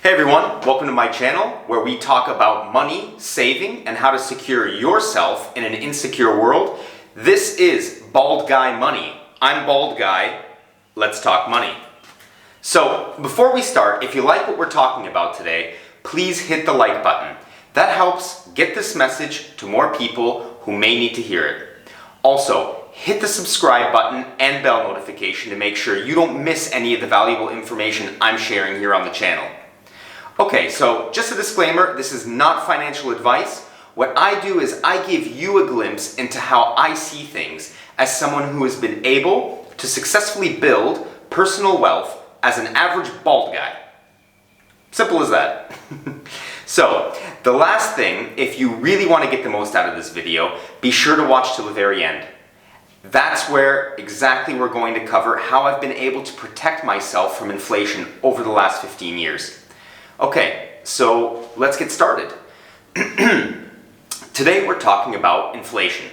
Hey everyone, welcome to my channel where we talk about money, saving, and how to secure yourself in an insecure world. This is Bald Guy Money. I'm Bald Guy. Let's talk money. So before we start, if you like what we're talking about today, please hit the like button. That helps get this message to more people who may need to hear it. Also, hit the subscribe button and bell notification to make sure you don't miss any of the valuable information I'm sharing here on the channel. Okay, so just a disclaimer, this is not financial advice. What I do is I give you a glimpse into how I see things as someone who has been able to successfully build personal wealth as an average bald guy. Simple as that. So, the last thing, if you really want to get the most out of this video, be sure to watch till the very end. That's where exactly we're going to cover how I've been able to protect myself from inflation over the last 15 years. Okay, so let's get started. Today we're talking about inflation.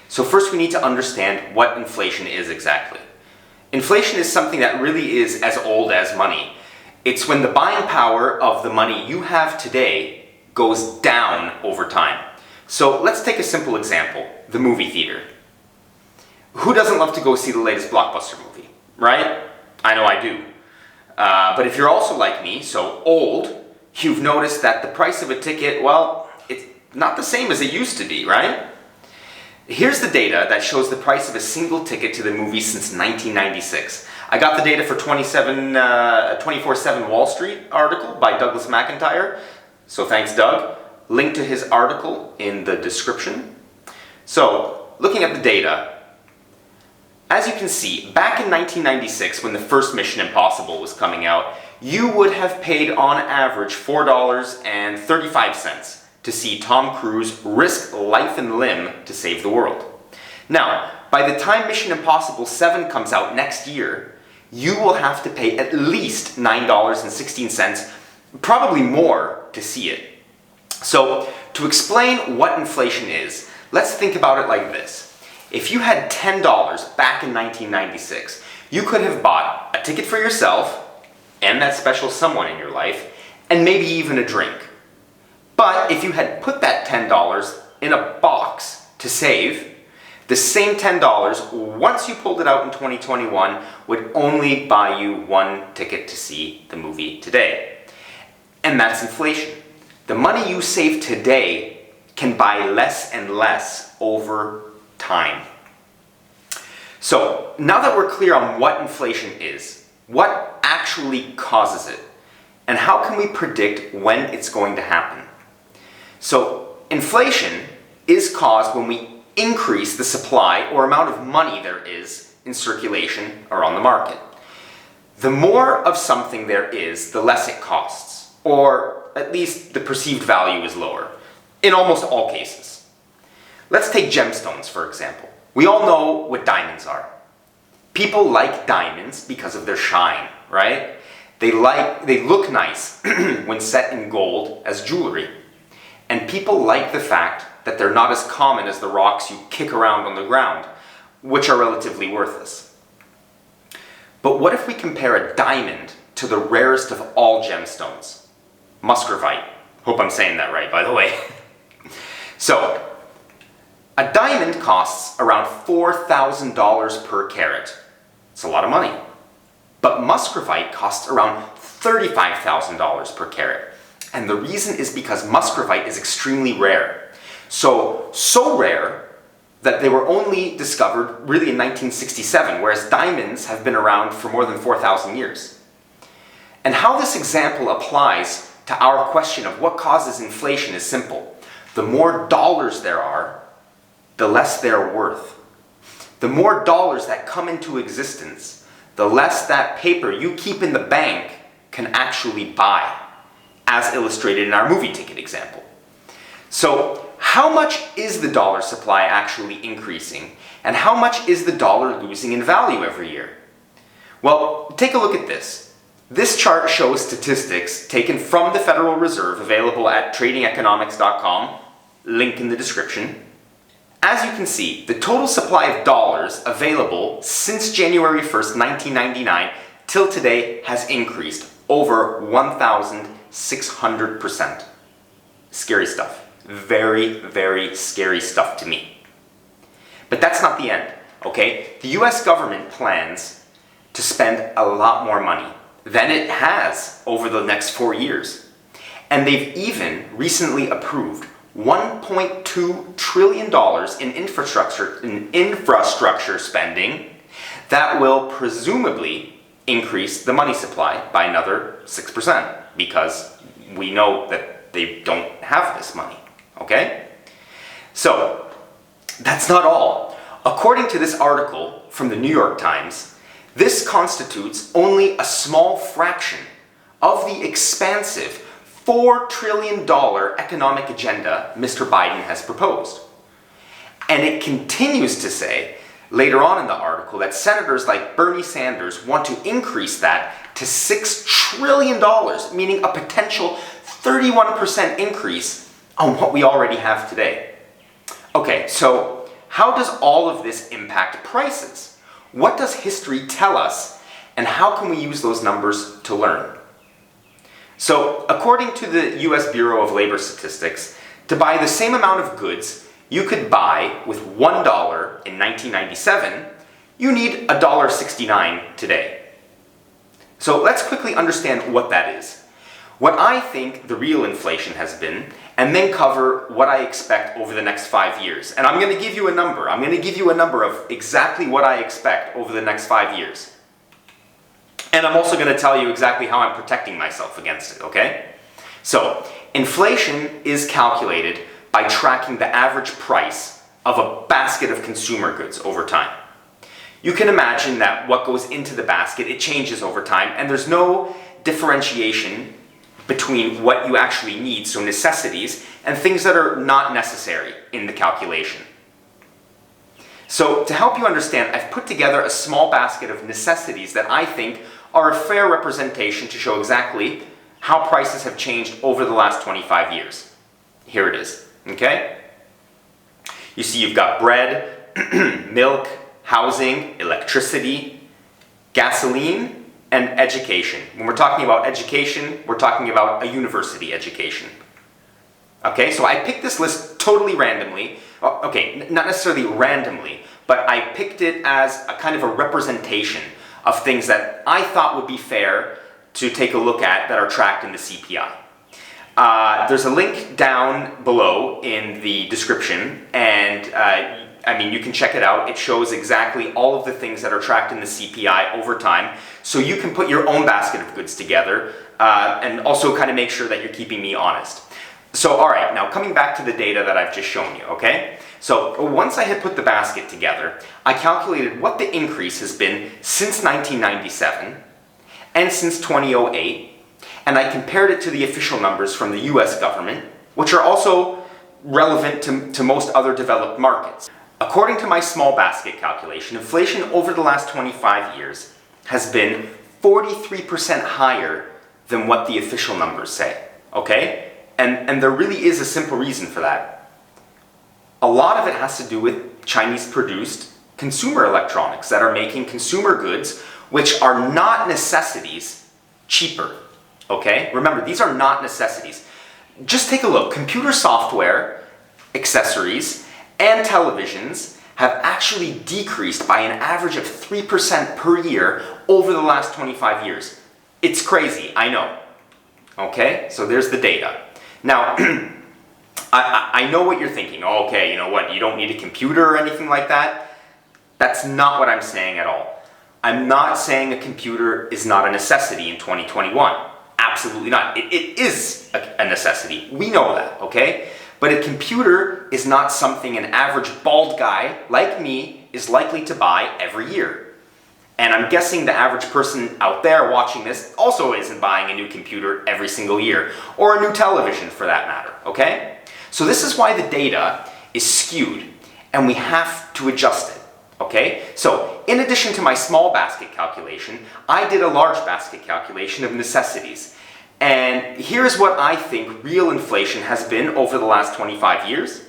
So first we need to understand what inflation is exactly. Inflation is something that really is as old as money. It's when the buying power of the money you have today goes down over time. So let's take a simple example, the movie theater. Who doesn't love to go see the latest blockbuster movie, right? I know I do. But if you're also like me, so old, you've noticed that the price of a ticket, well, it's not the same as it used to be, right? Here's the data that shows the price of a single ticket to the movie since 1996. I got the data for 24/7 Wall Street article by Douglas McIntyre. So thanks, Doug. Link to his article in the description. So, looking at the data, as you can see, back in 1996, when the first Mission Impossible was coming out, you would have paid on average $4.35 to see Tom Cruise risk life and limb to save the world. Now, by the time Mission Impossible 7 comes out next year, you will have to pay at least $9.16, probably more, to see it. So, to explain what inflation is, let's think about it like this. If you had $10 back in 1996, you could have bought a ticket for yourself and that special someone in your life, and maybe even a drink. But if you had put that $10 in a box to save, the same $10, once you pulled it out in 2021, would only buy you one ticket to see the movie today. And that's inflation. The money you save today can buy less and less over time. So, now that we're clear on what inflation is, what actually causes it, and how can we predict when it's going to happen? So, inflation is caused when we increase the supply or amount of money there is in circulation or on the market. The more of something there is, the less it costs, or at least the perceived value is lower, in almost all cases. Let's take gemstones, for example. We all know what diamonds are. People like diamonds because of their shine, right? They look nice when set in gold as jewelry. And people like the fact that they're not as common as the rocks you kick around on the ground, which are relatively worthless. But what if we compare a diamond to the rarest of all gemstones? Muscovite. Hope I'm saying that right, by the way. So, a diamond costs around $4,000 per carat. It's a lot of money. But muscovite costs around $35,000 per carat. And the reason is because muscovite is extremely rare. So rare that they were only discovered really in 1967, whereas diamonds have been around for more than 4,000 years. And how this example applies to our question of what causes inflation is simple. The more dollars there are, the less they're worth. The more dollars that come into existence, the less that paper you keep in the bank can actually buy, as illustrated in our movie ticket example. So, how much is the dollar supply actually increasing, and how much is the dollar losing in value every year? Well, take a look at this. This chart shows statistics taken from the Federal Reserve, available at tradingeconomics.com, link in the description. As you can see, the total supply of dollars available since January 1st, 1999 till today has increased over 1,600%. Scary stuff. Very, very scary stuff to me. But that's not the end, okay? The US government plans to spend a lot more money than it has over the next 4 years. And they've even recently approved $1.2 trillion in infrastructure spending that will presumably increase the money supply by another 6%, because we know that they don't have this money, okay? So, that's not all. According to this article from the New York Times, this constitutes only a small fraction of the expansive $4 trillion economic agenda Mr. Biden has proposed. And it continues to say, later on in the article, that senators like Bernie Sanders want to increase that to $6 trillion, meaning a potential 31% increase on what we already have today. Okay, so how does all of this impact prices? What does history tell us, and how can we use those numbers to learn? So, according to the US Bureau of Labor Statistics, to buy the same amount of goods you could buy with $1 in 1997, you need $1.69 today. So let's quickly understand what that is. What I think the real inflation has been, and then cover what I expect over the next 5 years. And I'm going to give you a number. I'm going to give you a number of exactly what I expect over the next 5 years. And I'm also going to tell you exactly how I'm protecting myself against it, okay? So, inflation is calculated by tracking the average price of a basket of consumer goods over time. You can imagine that what goes into the basket, it changes over time, and there's no differentiation between what you actually need, so necessities, and things that are not necessary in the calculation. So, to help you understand, I've put together a small basket of necessities that I think are a fair representation to show exactly how prices have changed over the last 25 years. Here it is, okay? You see you've got bread, milk, housing, electricity, gasoline, and education. When we're talking about education, we're talking about a university education. Okay, so I picked this list totally randomly. Okay, not necessarily randomly, but I picked it as a kind of a representation of things that I thought would be fair to take a look at that are tracked in the CPI. There's a link down below in the description, and you can check it out. It shows exactly all of the things that are tracked in the CPI over time, so you can put your own basket of goods together, and also kind of make sure that you're keeping me honest. So, alright, now coming back to the data that I've just shown you, okay? So, once I had put the basket together, I calculated what the increase has been since 1997 and since 2008, and I compared it to the official numbers from the US government, which are also relevant to most other developed markets. According to my small basket calculation, inflation over the last 25 years has been 43% higher than what the official numbers say, okay? And there really is a simple reason for that. A lot of it has to do with Chinese-produced consumer electronics that are making consumer goods, which are not necessities, cheaper, okay? Remember, these are not necessities. Just take a look. Computer software, accessories, and televisions have actually decreased by an average of 3% per year over the last 25 years. It's crazy, I know. Okay, so there's the data. Now, I know what you're thinking. Oh, okay, you know what, you don't need a computer or anything like that. That's not what I'm saying at all. I'm not saying a computer is not a necessity in 2021. Absolutely not. It is a necessity. We know that, okay? But a computer is not something an average bald guy like me is likely to buy every year. And I'm guessing the average person out there watching this also isn't buying a new computer every single year, or a new television for that matter, okay? So this is why the data is skewed, and we have to adjust it, okay? So in addition to my small basket calculation, I did a large basket calculation of necessities. And here's what I think real inflation has been over the last 25 years,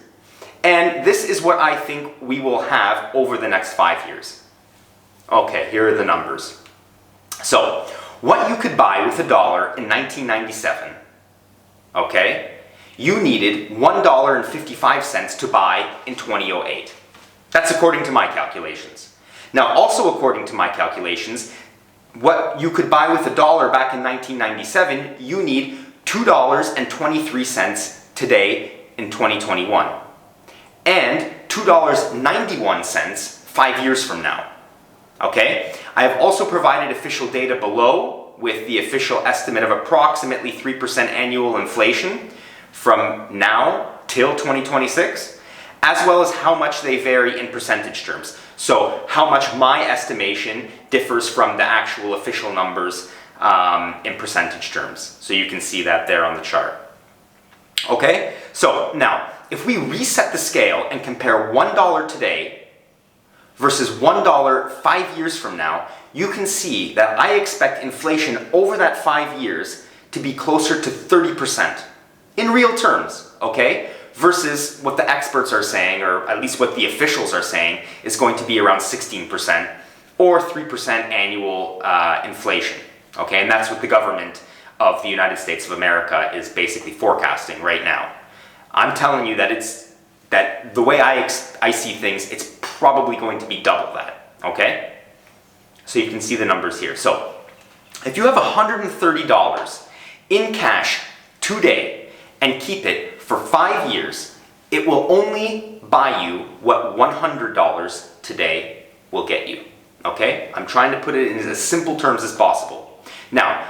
and this is what I think we will have over the next 5 years. Okay, here are the numbers. So, what you could buy with $1 in 1997, okay, you needed $1.55 to buy in 2008. That's according to my calculations. Now, also according to my calculations, what you could buy with $1 back in 1997, you need $2.23 today in 2021. And $2.91 5 years from now. Okay? I have also provided official data below with the official estimate of approximately 3% annual inflation from now till 2026, as well as how much they vary in percentage terms. So how much my estimation differs from the actual official numbers in percentage terms. So you can see that there on the chart. Okay? So now, if we reset the scale and compare $1 today versus $1 5 years from now, you can see that I expect inflation over that 5 years to be closer to 30% in real terms, okay? Versus what the experts are saying, or at least what the officials are saying, is going to be around 16% or 3% annual inflation, okay? And that's what the government of the United States of America is basically forecasting right now. I'm telling you that the way I see things, it's probably going to be double that, okay? So you can see the numbers here. So if you have $130 in cash today and keep it for 5 years, it will only buy you what $100 today will get you, okay? I'm trying to put it in as simple terms as possible. Now,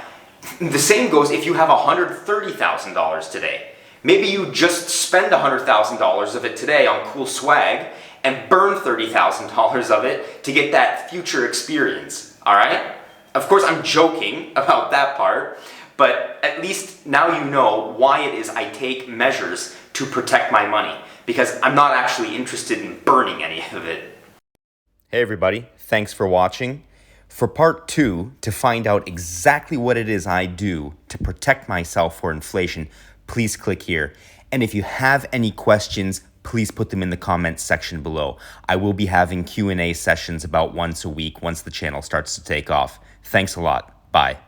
the same goes if you have $130,000 today. Maybe you just spend $100,000 of it today on cool swag and burn $30,000 of it to get that future experience, all right? Of course, I'm joking about that part, but at least now you know why it is I take measures to protect my money, because I'm not actually interested in burning any of it. Hey everybody, thanks for watching. For part 2, to find out exactly what it is I do to protect myself for inflation, please click here. And if you have any questions, please put them in the comments section below. I will be having Q&A sessions about once a week once the channel starts to take off. Thanks a lot. Bye.